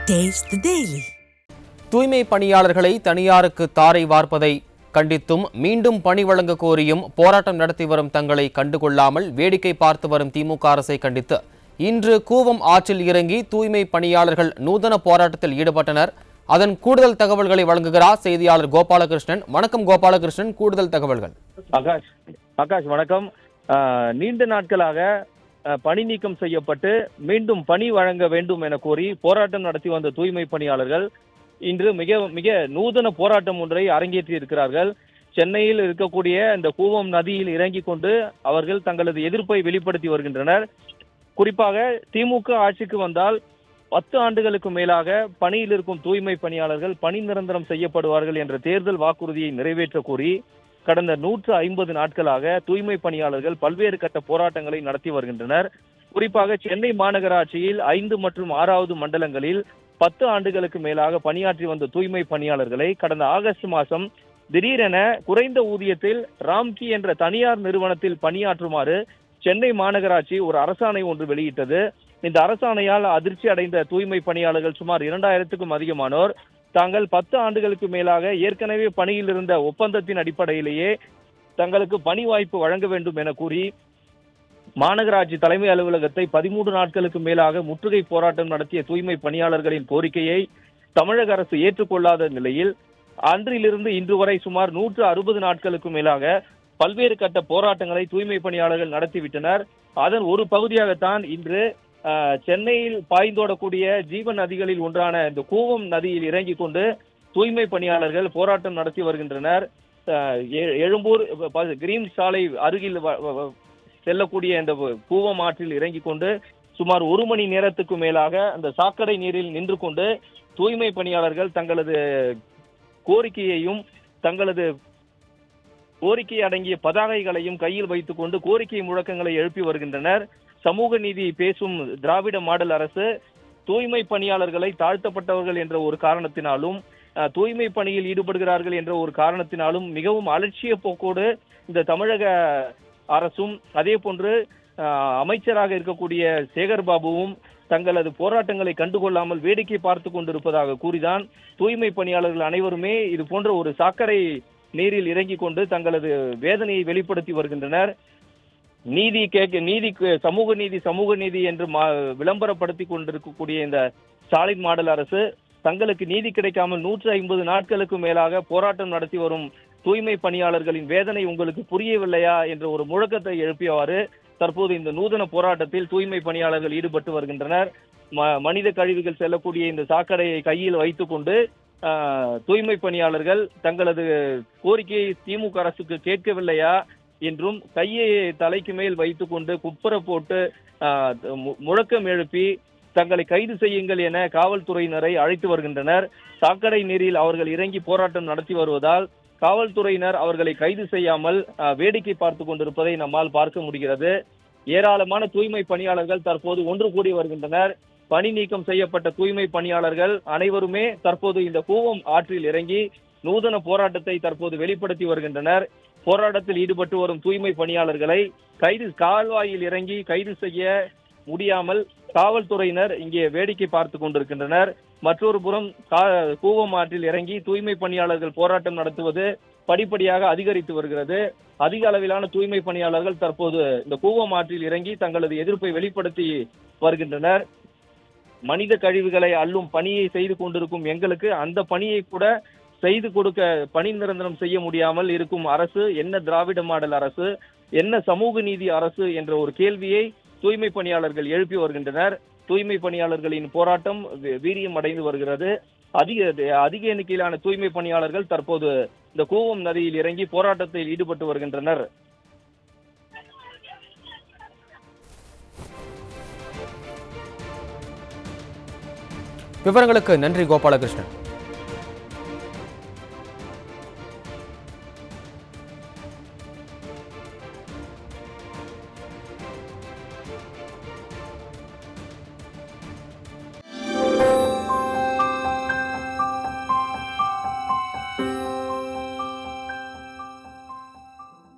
Taste the Daily. தூய்மை பணியாளர்களை தனியாருக்கு தாரை வார்ப்பதை கண்டித்தும் மீண்டும் பணி வழங்க கோரியும் போராட்டம் நடத்தி வரும் தங்களை கண்டுகொள்ளாமல் வேடிக்கை பார்த்து வரும் திமுக அரசை கண்டித்து இன்று கூவம் ஆற்றில் இறங்கி தூய்மை பணியாளர்கள் நூதன போராட்டத்தில் ஈடுபட்டனர். அதன் கூடுதல் தகவல்களை வழங்குகிறார் செய்தியாளர் கோபாலகிருஷ்ணன். வணக்கம் கோபாலகிருஷ்ணன், கூடுதல் தகவல்கள். ஆகாஷ் வணக்கம். நீண்ட நாட்களாக பணி நீக்கம் செய்யப்பட்டு மீண்டும் பணி வழங்க வேண்டும் என கோரி போராட்டம் நடத்தி வந்த தூய்மை பணியாளர்கள் இன்று மிக நூதன போராட்டம் ஒன்றை அரங்கேற்றி இருக்கிறார்கள். சென்னையில் இருக்கக்கூடிய இந்த கூவம் நதியில் இறங்கி கொண்டு அவர்கள் தங்களது எதிர்ப்பை வெளிப்படுத்தி வருகின்றனர். குறிப்பாக திமுக ஆட்சிக்கு வந்தால் 10 ஆண்டுகளுக்கு மேலாக பணியில் இருக்கும் தூய்மை பணியாளர்கள் பணி நிரந்தரம் செய்யப்படுவார்கள் என்ற தேர்தல் வாக்குறுதியை நிறைவேற்ற கோரி கடந்த 150 நாட்களாக தூய்மை பணியாளர்கள் பல்வேறு கட்ட போராட்டங்களை நடத்தி வருகின்றனர். குறிப்பாக சென்னை மாநகராட்சியில் 5 மற்றும் 6வது மண்டலங்களில் 10 ஆண்டுகளுக்கு மேலாக பணியாற்றி வந்த தூய்மை பணியாளர்களை கடந்த ஆகஸ்ட் மாதம் திடீரென குறைந்த ஊதியத்தில் ராம்கி என்ற தனியார் நிறுவனத்தில் பணியாற்றுமாறு சென்னை மாநகராட்சி ஒரு அரசாணை ஒன்று வெளியிட்டது. இந்த அரசாணையால் அதிர்ச்சி அடைந்த தூய்மை பணியாளர்கள் சுமார் 2000க்கும் அதிகமானோர் தாங்கள் 10 ஆண்டுகளுக்கு மேலாக ஏற்கனவே பணியில் இருந்த ஒப்பந்தத்தின் அடிப்படையிலேயே தங்களுக்கு பணி வாய்ப்பு வழங்க வேண்டும் என கூறி மாநகராட்சி தலைமை அலுவலகத்தை 13 நாட்களுக்கு மேலாக முற்றுகை போராட்டம் நடத்திய தூய்மை பணியாளர்களின் கோரிக்கையை தமிழக அரசு ஏற்றுக்கொள்ளாத நிலையில் அன்றிலிருந்து இன்று வரை சுமார் 160 நாட்களுக்கு மேலாக பல்வேறு கட்ட போராட்டங்களை தூய்மை பணியாளர்கள் நடத்திவிட்டனர். அதன் ஒரு பகுதியாகத்தான் இன்று சென்னையில் பாய்ந்தோடக்கூடிய ஜீவன் நதிகளில் ஒன்றான இந்த கூவம் நதியில் இறங்கி கொண்டு தூய்மை பணியாளர்கள் போராட்டம் நடத்தி வருகின்றனர். எழும்பூர் கிரீன் சாலை அருகில் செல்லக்கூடிய இந்த கூவம் ஆற்றில் இறங்கி கொண்டு சுமார் 1 மணி நேரத்துக்கு மேலாக அந்த சாக்கடை நீரில் நின்று கொண்டு தூய்மை பணியாளர்கள் தங்களது கோரிக்கையையும் தங்களது கோரிக்கை அடங்கிய பதாகைகளையும் கையில் வைத்துக் கொண்டு கோரிக்கை முழக்கங்களை எழுப்பி வருகின்றனர். சமூக நீதி பேசும் திராவிட மாடல் அரசு தூய்மை பணியாளர்களை தாழ்த்தப்பட்டவர்கள் என்ற ஒரு காரணத்தினாலும் தூய்மை பணியில் ஈடுபடுகிறார்கள் என்ற ஒரு காரணத்தினாலும் மிகவும் அலட்சிய போக்கோடு இந்த தமிழக அரசும் அதே போன்று அமைச்சராக இருக்கக்கூடிய சேகர் பாபுவும் தங்களது போராட்டங்களை கண்டுகொள்ளாமல் வேடிக்கை பார்த்து கொண்டிருப்பதாக கூறிதான் தூய்மை பணியாளர்கள் அனைவருமே இது போன்ற ஒரு சாக்கடை நீரில் இறங்கி கொண்டு தங்களது வேதனையை வெளிப்படுத்தி வருகின்றனர். சமூக நீதி என்று விளம்பரப்படுத்தி கொண்டிருக்கக்கூடிய இந்த ஸ்டாலின் மாடல் அரசு தங்களுக்கு நீதி கிடைக்காமல் 150 நாட்களுக்கு மேலாக போராட்டம் நடத்தி வரும் தூய்மை பணியாளர்களின் வேதனை உங்களுக்கு புரியவில்லையா என்ற ஒரு முழக்கத்தை எழுப்பியவாறு தற்போது இந்த நூதன போராட்டத்தில் தூய்மை பணியாளர்கள் ஈடுபட்டு வருகின்றனர். மனித கழிவுகள் செல்லக்கூடிய இந்த சாக்கடையை கையில் வைத்துக் கொண்டு தூய்மை பணியாளர்கள் தங்களது கோரிக்கையை திமுக அரசுக்கு கேட்கவில்லையா என்றும் கையை தலைக்கு மேல் வைத்துக் கொண்டு குப்புற போட்டு முழக்கம் எழுப்பி தங்களை கைது செய்யுங்கள் என காவல்துறையினரை அழைத்து வருகின்றனர். சாக்கடை நீரில் அவர்கள் இறங்கி போராட்டம் நடத்தி வருவதால் காவல்துறையினர் அவர்களை கைது செய்யாமல் வேடிக்கை பார்த்து கொண்டிருப்பதை நம்மால் பார்க்க முடிகிறது. ஏராளமான தூய்மை பணியாளர்கள் தற்போது ஒன்று கூடி வருகின்றனர். பணி நீக்கம் செய்யப்பட்ட தூய்மை பணியாளர்கள் அனைவருமே தற்போது இந்த கூவம் ஆற்றில் இறங்கி நூதன போராட்டத்தை தற்போது வெளிப்படுத்தி வருகின்றனர். போராட்டத்தில் ஈடுபட்டு வரும் தூய்மை பணியாளர்களை கால்வாயில் இறங்கி கைது செய்ய முடியாமல் காவல்துறையினர் இங்கே வேடிக்கை பார்த்து கொண்டிருக்கின்றனர். மற்றொரு புறம் கூவம் ஆற்றில் இறங்கி தூய்மை பணியாளர்கள் போராட்டம் நடத்துவது படிப்படியாக அதிகரித்து வருகிறது. அதிக அளவிலான தூய்மை பணியாளர்கள் தற்போது இந்த கூவம் ஆற்றில் இறங்கி தங்களது எதிர்ப்பை வெளிப்படுத்தி வருகின்றனர். மனித கழிவுகளை அள்ளும் பணியை செய்து கொண்டிருக்கும் எங்களுக்கு அந்த பணியை கூட செய்து கொடுக்க பணி நிரந்தரம் செய்ய முடியாமல் இருக்கும் அரசு என்ன திராவிட மாடல் அரசு, என்ன சமூக நீதி அரசு என்ற ஒரு கேள்வியை தூய்மை பணியாளர்கள் எழுப்பி வருகின்றனர். தூய்மை பணியாளர்களின் போராட்டம் வீரியம் அடைந்து வருகிறது. அதிக எண்ணிக்கையிலான தூய்மை பணியாளர்கள் தற்போது இந்த கூவம் நதியில் இறங்கி போராட்டத்தில் ஈடுபட்டு வருகின்றனர். விவரங்களுக்கு நன்றி கோபாலகிருஷ்ணன்.